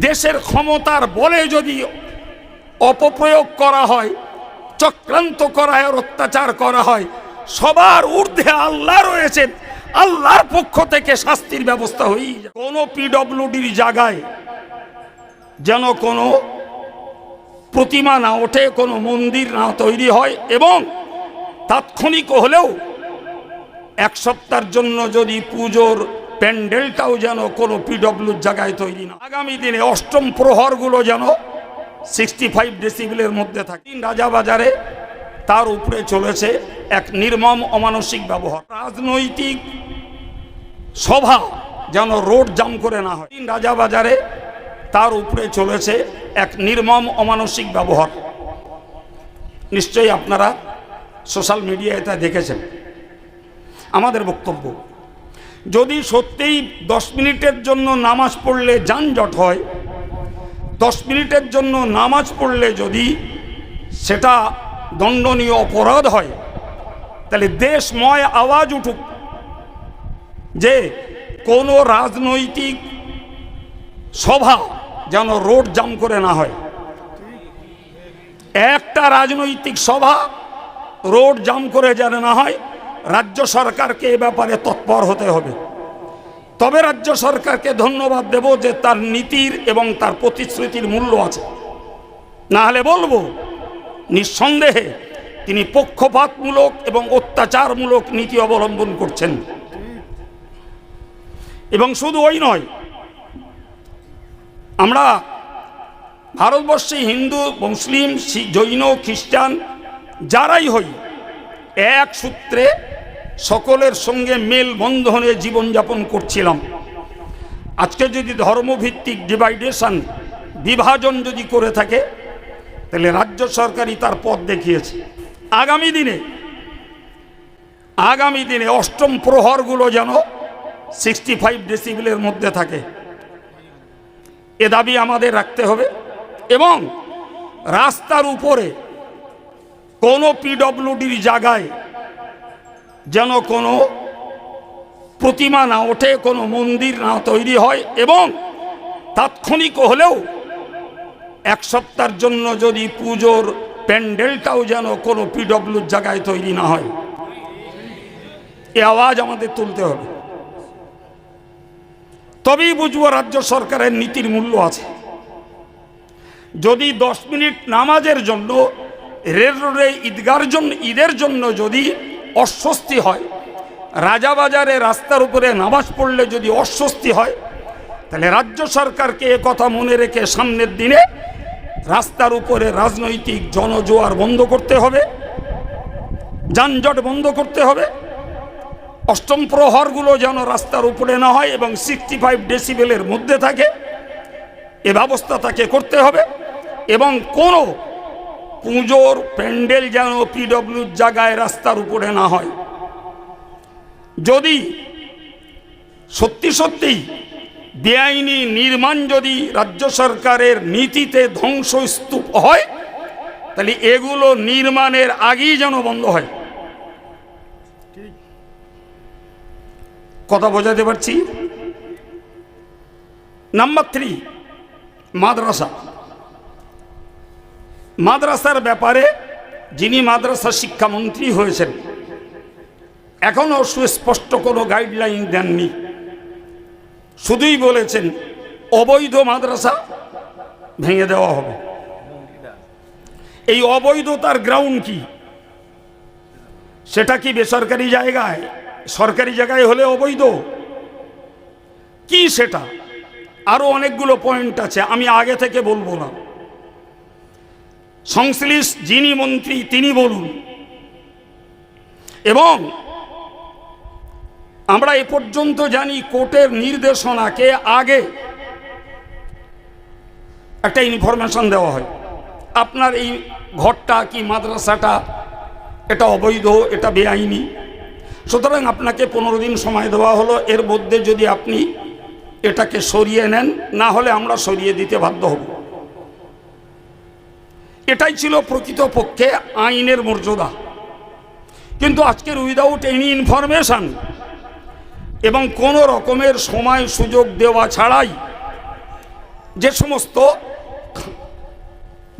দেশের ক্ষমতার বলে যদি অপপ্রয়োগ করা হয়, চক্রান্ত করা হয়, অত্যাচার করা হয়, সবার ঊর্ধ্বে আল্লাহ রয়েছেন। আল্লাহর পক্ষ থেকে শাস্তির ব্যবস্থা হয়েই যায়। কোনো পিডব্লিউডির জায়গায় যেন কোনো প্রতিমা না ওঠে, কোনো মন্দির না তৈরি হয়, এবং তাৎক্ষণিক হলেও এক সপ্তাহের জন্য যদি পুজোর প্যান্ডেলটাও যেন কোনো পিডব্লিউর জায়গায় তৈরি না। আগামী দিনে অষ্টম প্রহরগুলো যেন 65 ডেসিবেলের মধ্যে থাকে। রাজাবাজারে তার উপরে চলেছে এক নির্মম অমানসিক ব্যবহার। রাজনৈতিক সভা যেন রোড জাম করে না হয়। রাজাবাজারে তার উপরে চলেছে এক নির্মম অমানসিক ব্যবহার। নিশ্চয়ই আপনারা সোশ্যাল মিডিয়ায় তা দেখেছেন। আমাদের বক্তব্য, যদি সত্যিই 10 মিনিটের জন্য নামাজ পড়লে যানজট হয়, 10 মিনিটের জন্য নামাজ পড়লে যদি সেটা দণ্ডনীয় অপরাধ হয়, তাহলে দেশময় আওয়াজ উঠুক যে কোনো রাজনৈতিক সভা যেন রোড জাম করে না হয়। একটা রাজনৈতিক সভা রোড জাম করে যেন না হয়, রাজ্য সরকারকে এ ব্যাপারে তৎপর হতে হবে। তবে রাজ্য সরকারকে ধন্যবাদ দেব যে তার নীতির এবং তার প্রতিশ্রুতির মূল্য আছে। না হলে বলবো নিঃসন্দেহে তিনি পক্ষপাতমূলক এবং অত্যাচারমূলক নীতি অবলম্বন করছেন। এবং শুধু ওই নয়, আমরা ভারতবর্ষে হিন্দু, মুসলিম, জৈন, খ্রিস্টান যারাই হই, এক সূত্রে সকলের সঙ্গে মেল বন্ধনে জীবনযাপন করছিলাম। আজকে যদি ধর্মভিত্তিক ডিভাইডেশন, বিভাজন যদি করে থাকে, তাহলে রাজ্য সরকারই তার পথ দেখিয়েছে। আগামী দিনে অষ্টম প্রহরগুলো যেন 65 ডেসিবেলের মধ্যে থাকে, এ দাবি আমাদের রাখতে হবে। এবং রাস্তার উপরে কোনো পিডব্লিউডির জায়গায় যেন কোনো প্রতিমা না ওঠে, কোনো মন্দির না তৈরি হয়, এবং তাৎক্ষণিক হলেও এক সপ্তাহের জন্য যদি পুজোর প্যান্ডেলটাও যেন কোনো পিডব্লিউর জায়গায় তৈরি না হয়। এ আওয়াজ আমাদের তুলতে হবে, তবেই বুঝবো রাজ্য সরকারের নীতির মূল্য আছে। যদি 10 মিনিট নামাজের জন্য রেল রোডে ঈদের জন্য যদি অস্বস্তি হয়, রাজাবাজারে রাস্তার উপরে নামাজ পড়লে যদি অস্বস্তি হয়, তাহলে রাজ্য সরকারকে এ কথা মনে রেখে সামনের দিনে রাস্তার উপরে রাজনৈতিক জনজোয়ার বন্ধ করতে হবে, যানজট বন্ধ করতে হবে, অষ্টম প্রহরগুলো যেন রাস্তার উপরে না হয় এবং 65 ডেসিবেলের মধ্যে থাকে, এ ব্যবস্থা তাকে করতে হবে। এবং কোনো পুজোর প্যান্ডেল যেন পিডব্লিউর জায়গায় রাস্তার উপরে না হয়। যদি সত্যি সত্যি বেআইনি নির্মাণ যদি রাজ্য সরকারের নীতিতে ধ্বংসস্তূপ হয়, তাহলে এগুলো নির্মাণের আগেই যেন বন্ধ হয়। কথা বোঝাতে পারছি? নাম্বার 3, মাদ্রাসার ব্যাপারে যিনি মাদ্রাসা শিক্ষামন্ত্রী হয়েছেন, এখনও সুস্পষ্ট কোনো গাইডলাইন দেননি। শুধুই বলেছেন অবৈধ মাদ্রাসা ভেঙে দেওয়া হবে। এই অবৈধতার গ্রাউন্ড কি? সেটা কি বেসরকারি জায়গায়, সরকারি জায়গায় হলে অবৈধ কি? সেটা আরো অনেকগুলো পয়েন্ট আছে, আমি আগে থেকে বলবো না। সংশ্লিষ্ট যিনি মন্ত্রী তিনি বলুন। এবং আমরা এ পর্যন্ত জানি কোর্টের নির্দেশনাকে আগে একটা ইনফরমেশন দেওয়া হয়, আপনার এই ঘরটা কি মাদ্রাসাটা এটা অবৈধ, এটা বেআইনি, সুতরাং আপনাকে 15 দিন সময় দেওয়া হলো, এর মধ্যে যদি আপনি এটাকে সরিয়ে নেন, না হলে আমরা সরিয়ে দিতে বাধ্য হব। এটাই ছিল প্রকৃতপক্ষে আইনের মর্যাদা। কিন্তু আজকের উইদাউট এনি ইনফরমেশন এবং কোনো রকমের সময় সুযোগ দেওয়া ছাড়াই যে সমস্ত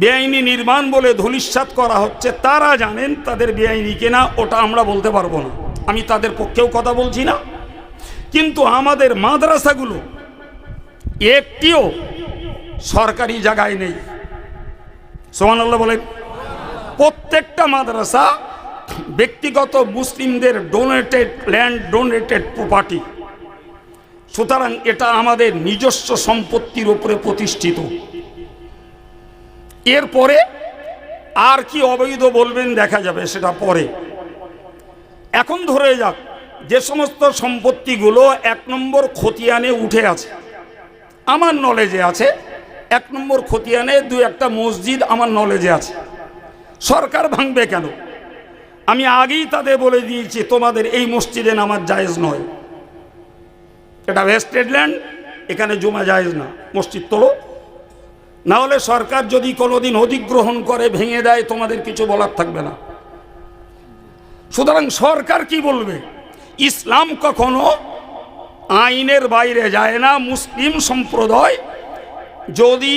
বেআইনি নির্মাণ বলে ধূলিসাৎ করা হচ্ছে, তারা জানেন তাদের বেআইনি কিনা, ওটা আমরা বলতে পারবো না। আমি তাদের পক্ষেও কথা বলছি না। কিন্তু আমাদের মাদ্রাসাগুলো একটিও সরকারি জায়গায় নেই। সুবহানাল্লাহ বলেন। প্রত্যেকটা মাদ্রাসা ব্যক্তিগত মুসলিমদের ডোনেটেড ল্যান্ড, ডোনেটেড প্রপার্টি। সুতরাং এটা আমাদের নিজস্ব সম্পত্তির উপরে প্রতিষ্ঠিত। এরপরে আর কি অবৈধ বলবেন দেখা যাবে, সেটা পরে। এখন ধরে যাক যে সমস্ত সম্পত্তিগুলো 1 নম্বর খতিয়ানে উঠে আছে, আমার নলেজে আছে 1 নম্বর খতিয়ানে 2-1টা মসজিদ আমার নলেজে আছে, সরকার ভাঙবে কেন? আমি আগেই তাদের বলে দিয়েছি তোমাদের এই মসজিদে নামাজ জায়েজ নয়, এটা ভেস্টেড ল্যান্ড, এখানে জমা জায়েজ না, মসজিদ তোলো। না হলে সরকার যদি কোনোদিন অধিগ্রহণ করে ভেঙে দেয়, তোমাদের কিছু বলার থাকবে না। সুতরাং সরকার কি বলবে? ইসলাম কখনো আইনের বাইরে যায় না। মুসলিম সম্প্রদায় যদি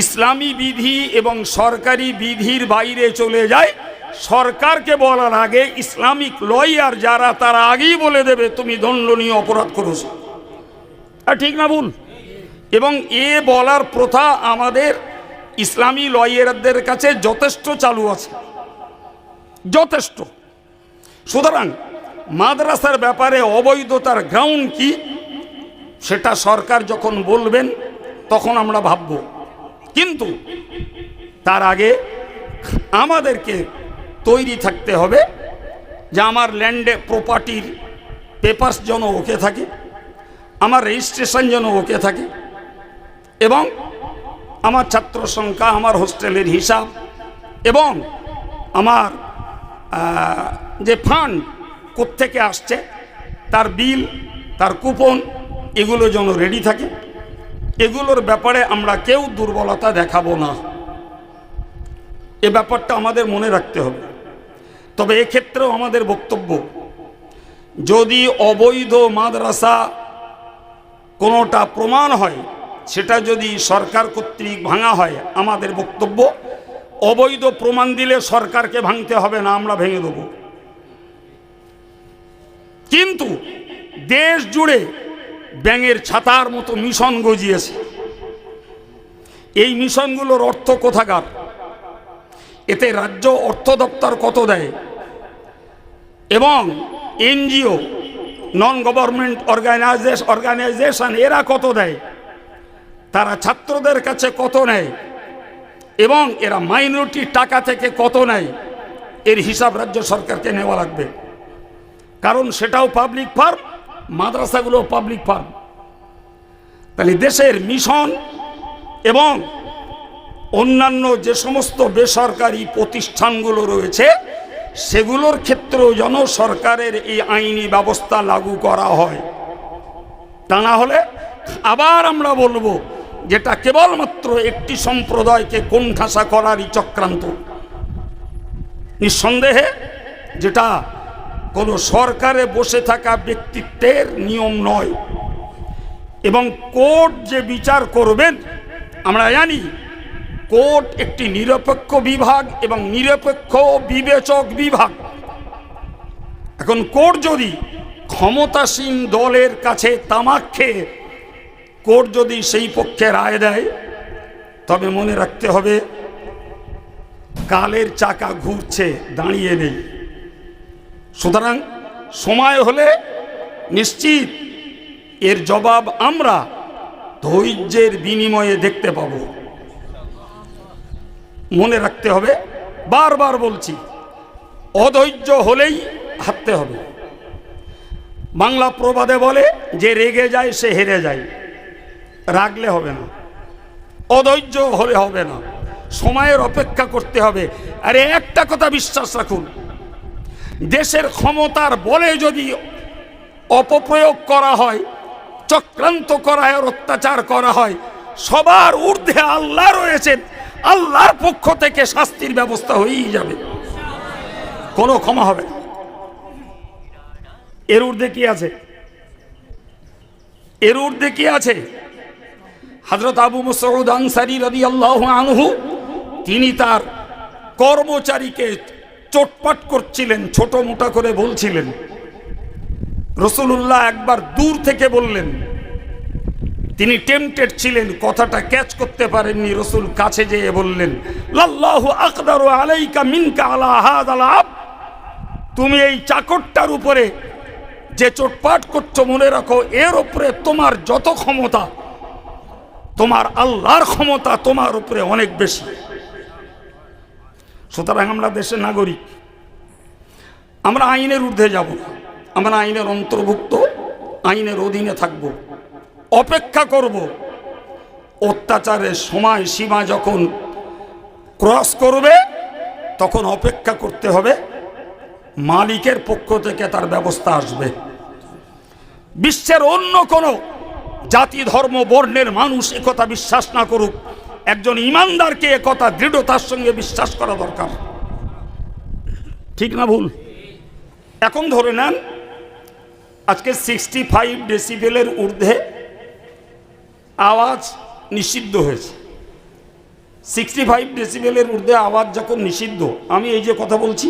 ইসলামী বিধি এবং সরকারি বিধির বাইরে চলে যায়, সরকারকে বলার আগে ইসলামিক লয়ার যারা, তারা আগেই বলে দেবে তুমি দণ্ডনীয় অপরাধ করেছো। আর ঠিক না ভুল? এবং এ বলার প্রথা আমাদের ইসলামী লয়ারদের কাছে যথেষ্ট চালু আছে, যথেষ্ট। সুতরাং মাদ্রাসার ব্যাপারে অবৈধতার গ্রাউন্ড কি, সেটা সরকার যখন বলবেন তখন আমরা ভাবব। কিন্তু তার আগে আমাদেরকে তৈরি থাকতে হবে যে আমার ল্যান্ডে প্রপার্টির পেপারস যেন ওকে থাকে, আমার রেজিস্ট্রেশন যেন ওকে থাকে, এবং আমার ছাত্র সংখ্যা, আমার হোস্টেলের হিসাব এবং আমার যে ফান্ড কোত্থেকে আসছে তার বিল, তার কুপন, এগুলো যেন রেডি থাকে। এগুলোর ব্যাপারে আমরা কেউ দুর্বলতা দেখাবো না, এ ব্যাপারটা আমাদের মনে রাখতে হবে। তবে এক্ষেত্রেও আমাদের বক্তব্য, যদি অবৈধ মাদ্রাসা কোনোটা প্রমাণ হয়, সেটা যদি সরকার কর্তৃক ভাঙা হয়, আমাদের বক্তব্য অবৈধ প্রমাণ দিলে সরকারকে ভাঙতে হবে না, আমরা ভেঙে দেব। কিন্তু দেশ জুড়ে ব্যাঙের ছাতার মতো মিশন গজিয়েছে। এই মিশনগুলোর অর্থ কোথাকার? এতে রাজ্য অর্থ দপ্তর কত দেয় এবং এনজিও, নন গভর্নমেন্ট অর্গানাইজেশন, এরা কত দেয়, তারা ছাত্রদের কাছে কত নেয় এবং এরা মাইনরিটির টাকা থেকে কত নেয়, এর হিসাব রাজ্য সরকারকে নেওয়া লাগবে। কারণ সেটাও পাবলিক ফার্ম, মাদ্রাসাগুলো পাবলিক ফার্ম। তাহলে দেশের মিশন এবং অন্যান্য যে সমস্ত বেসরকারি প্রতিষ্ঠানগুলো রয়েছে, সেগুলোর ক্ষেত্রেও যেন সরকারের এই আইনি ব্যবস্থা লাগু করা হয়। তা না হলে আবার আমরা বলবো যেটা কেবলমাত্র একটি সম্প্রদায়কে কোণঠাসা করারই চক্রান্ত। নিঃসন্দেহে যেটা কোনো সরকারে বসে থাকা ব্যক্তিত্বের নিয়ম নয়। এবং কোর্ট যে বিচার করবেন, আমরা জানি কোর্ট একটি নিরপেক্ষ বিভাগ এবং নিরপেক্ষ বিবেচক বিভাগ। এখন কোর্ট যদি ক্ষমতাসীন দলের কাছে তামাক খেয়ে কোর্ট যদি সেই পক্ষে রায় দেয়, তবে মনে রাখতে হবে কালের চাকা ঘুরছে, দাঁড়িয়ে নেই। সুতরাং সময় হলে নিশ্চিত এর জবাব আমরা ধৈর্যের বিনিময়ে দেখতে পাব। মনে রাখতে হবে, বারবার বলছি, অধৈর্য হলেই হারতে হবে। বাংলা প্রবাদে বলে যে রেগে যায় সে হেরে যায়। রাগলে হবে না, অধৈর্য হলে হবে না, সময়ের অপেক্ষা করতে হবে। আরে একটা কথা বিশ্বাস রাখুন, দেশের ক্ষমতার বলে যদি অপপ্রয়োগ করা হয়, চক্রান্ত করা হয়, অত্যাচার করা হয়, সবার ঊর্ধ্বে আল্লাহ রয়েছেন। আল্লাহর পক্ষ থেকে শাস্তির ব্যবস্থা হয়েই যাবে, কোনো ক্ষমা হবে না। এর ঊর্ধ্বে কি আছে? এর ঊর্ধ্বে কি আছে? হযরত আবু মাসউদ আনসারী রাদিয়াল্লাহু আনহু তিনি তার কর্মচারীকে চোটপাট করছিলেন, ছোট মোটা করে বলছিলেন। রাসূলুল্লাহ একবার দূর থেকে বললেন, তিনি টেম্পটেড ছিলেন, কথাটা ক্যাচ করতে পারেননি। রাসূল কাছে যেয়ে বললেন, লাল্লাহু আকদারু আলাইকা মিনকা আলা হাযাল আবদ, তুমি এই চাকরটার উপরে যে চোটপাট করছো, মনে রাখো এর উপরে তোমার যত ক্ষমতা, তোমার আল্লাহর ক্ষমতা তোমার উপরে অনেক বেশি। সুতরাং আমরা দেশের নাগরিক, আমরা আইনের ঊর্ধ্বে যাব না, আমরা আইনের অন্তর্ভুক্ত, আইনের অধীনে থাকব, অপেক্ষা করব। অত্যাচারের সময় সীমা যখন ক্রস করবে তখন অপেক্ষা করতে হবে, মালিকের পক্ষ থেকে তার ব্যবস্থা আসবে। বিশ্বের অন্য কোনো জাতি ধর্ম বর্ণের মানুষ একথা বিশ্বাস না করুক, একজন ইমানদারকে একথা দৃঢ়তার সঙ্গে বিশ্বাস করা দরকার। ঠিক না ভুল? এখন ধরে নেন আজকে 65 ডেসিবেলের ঊর্ধ্বে আওয়াজ নিষিদ্ধ হয়েছে। 65 ডেসিবেলের ঊর্ধ্বে আওয়াজ যখন নিষিদ্ধ, আমি এই যে কথা বলছি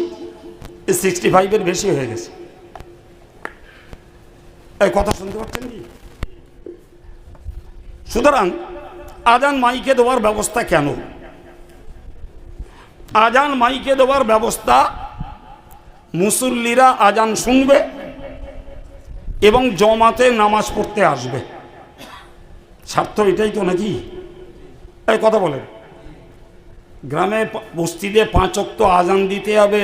65-এর বেশি হয়ে গেছে। এই কথা শুনতে পাচ্ছেন কি? সুতরাং আজান মাইকে দেওয়ার ব্যবস্থা কেন? আজান মাইকে দেওয়ার ব্যবস্থা, মুসল্লিরা আজান শুনবে এবং জমাতে নামাজ পড়তে আসবে। স্বার্থ এটাই তো নাকি? এই কথা বলেন। গ্রামে বস্তিতে 5 ওয়াক্ত আজান দিতে হবে,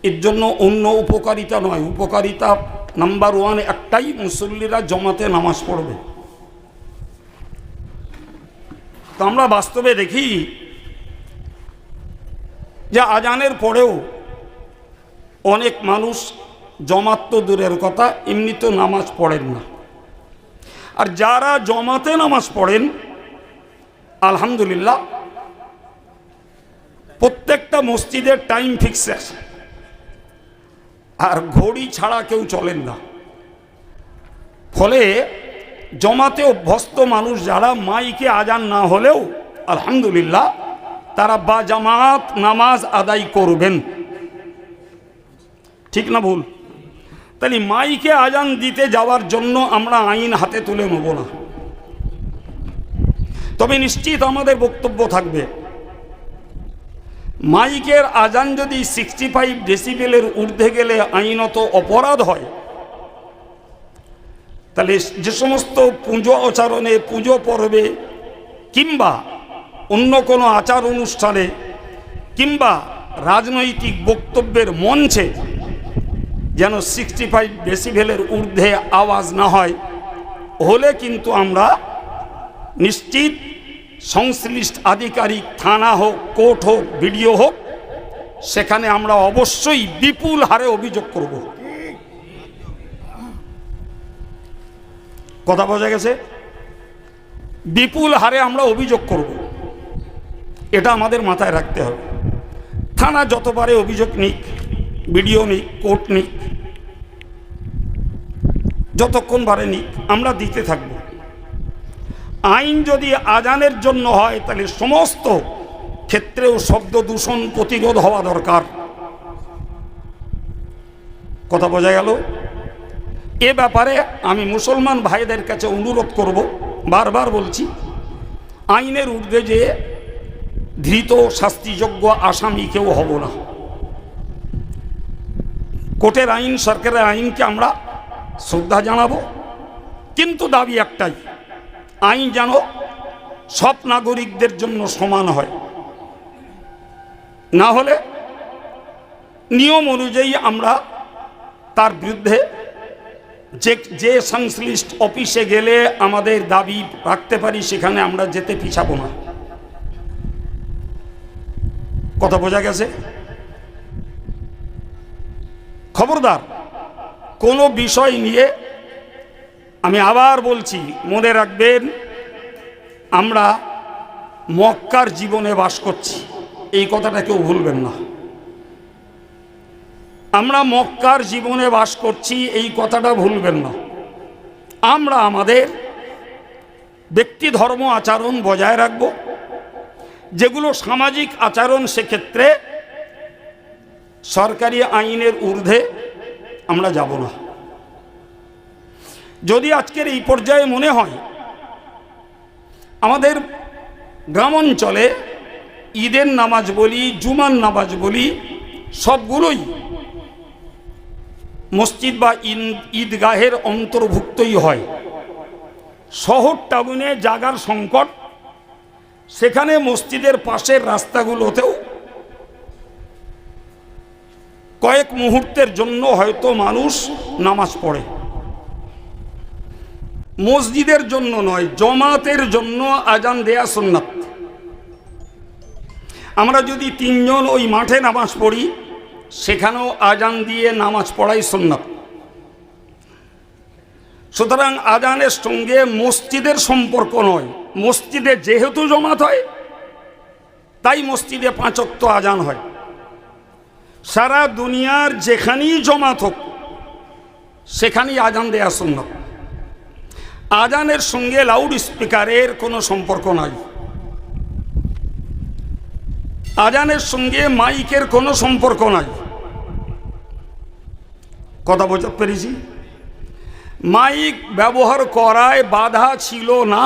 এর জন্য অন্য উপকারিতা নয়। উপকারিতা নাম্বার 1 একটাই, মুসল্লিরা জমাতে নামাজ পড়বে। তো আমরা বাস্তবে দেখি যে আজানের পরেও অনেক মানুষ জমাত তো দূরের কথা, এমনিতেও নামাজ পড়েন না। আর যারা জমাতে নামাজ পড়েন আলহামদুলিল্লাহ, প্রত্যেকটা মসজিদের টাইম ফিক্স আছে, আর ঘড়ি ছাড়া কেউ চলেন না। ফলে জমাতে অভ্যস্ত মানুষ যারা, মাইকে আজান না হলেও আলহামদুলিল্লাহ তারা বা জামাত নামাজ আদায় করবেন। ঠিক না ভুল? তাহলে মাইকে আজান দিতে যাওয়ার জন্য আমরা আইন হাতে তুলে নেব না। তবে নিশ্চিত আমাদের বক্তব্য থাকবে, মাইকের আজান যদি 65 ডেসিবেলের ঊর্ধ্বে গেলে আইনত অপরাধ হয়, তাহলে যে সমস্ত পুজো আচরণে, পুজো পর্বে কিংবা অন্য কোনো আচার অনুষ্ঠানে কিংবা রাজনৈতিক বক্তব্যের মঞ্চে যেন 65 ডেসিবেলের ঊর্ধ্বে আওয়াজ না হয়, হলে কিন্তু আমরা নিশ্চিত সংশ্লিষ্ট আধিকারিক, থানা হোক, কোর্ট হোক, বিডিও হোক, সেখানে আমরা অবশ্যই বিপুল হারে অভিযোগ করব। কথা বোঝা গেছে? বিপুল হারে আমরা অভিযোগ করব, এটা আমাদের মাথায় রাখতে হবে। থানা যতবারে অভিযোগ নিক, বিডিও নিক, কোর্ট নিক, যতক্ষণ বারে নিক, আমরা দিতে থাকব। আইন যদি আজানের জন্য হয় তাহলে সমস্ত ক্ষেত্রেও শব্দ দূষণ প্রতিরোধ হওয়া দরকার। কথা বোঝা গেল? এ ব্যাপারে আমি মুসলমান ভাইদের কাছে অনুরোধ করব, বারবার বলছি, আইনের ঊর্ধ্বে যে ধৃত শাস্তিযোগ্য আসামি কেউ হব না। কোর্টের আইন, সরকারের আইনকে আমরা শ্রদ্ধা জানাবো, কিন্তু দাবি একটাই, আইন যেন সব নাগরিকদের জন্য সমান হয়। না হলে নিয়ম অনুযায়ী আমরা তার বিরুদ্ধে যে সংশ্লিষ্ট অফিসে গেলে আমাদের দাবি রাখতে পারি, সেখানে আমরা যেতে পিছাবো না। কথা বোঝা গেছে? খবরদার কোনো বিষয় নিয়ে, আমি আবার বলছি, মনে রাখবেন, আমরা মক্কার জীবনে বাস করছি, এই কথাটা কেউ ভুলবেন না। আমরা মক্কার জীবনে বাস করছি, এই কথাটা ভুলবেন না। আমরা আমাদের ব্যক্তি ধর্ম আচরণ বজায় রাখব, যেগুলো সামাজিক আচরণ সেক্ষেত্রে সরকারি আইনের ঊর্ধ্বে আমরা যাব না। যদি আজকের এই পর্যায়ে মনে হয় আমাদের গ্রামাঞ্চলে ঈদের নামাজ বলি, জুমার নামাজ বলি, সবগুলোই মসজিদ বা ঈদগাহের অন্তর্ভুক্তই হয়, শহর টাউনে জায়গার সংকট, সেখানে মসজিদের পাশের রাস্তাগুলোতেও কয়েক মুহূর্তের জন্য হয়তো মানুষ নামাজ পড়ে, মসজিদের জন্য নয়, জমাতের জন্য আজান দেয়া সুন্নাত। আমরা যদি তিনজন ওই মাঠে নামাজ পড়ি, সেখানেও আজান দিয়ে নামাজ পড়াই সুন্নাত। সুতরাং আজানের সঙ্গে মসজিদের সম্পর্ক নয়, মসজিদে যেহেতু জমাত হয় তাই মসজিদে 5 ওয়াক্ত আজান হয়। সারা দুনিয়ার যেখানেই জমাত হোক সেখানেই আজান দেয়া সুন্নাত। আজানের সঙ্গে লাউড স্পিকারের কোনো সম্পর্ক নাই, আজানের সঙ্গে মাইকের কোনো সম্পর্ক নাই। কথা বুঝতে পেরেছি? মাইক ব্যবহার করায় বাধা ছিল না,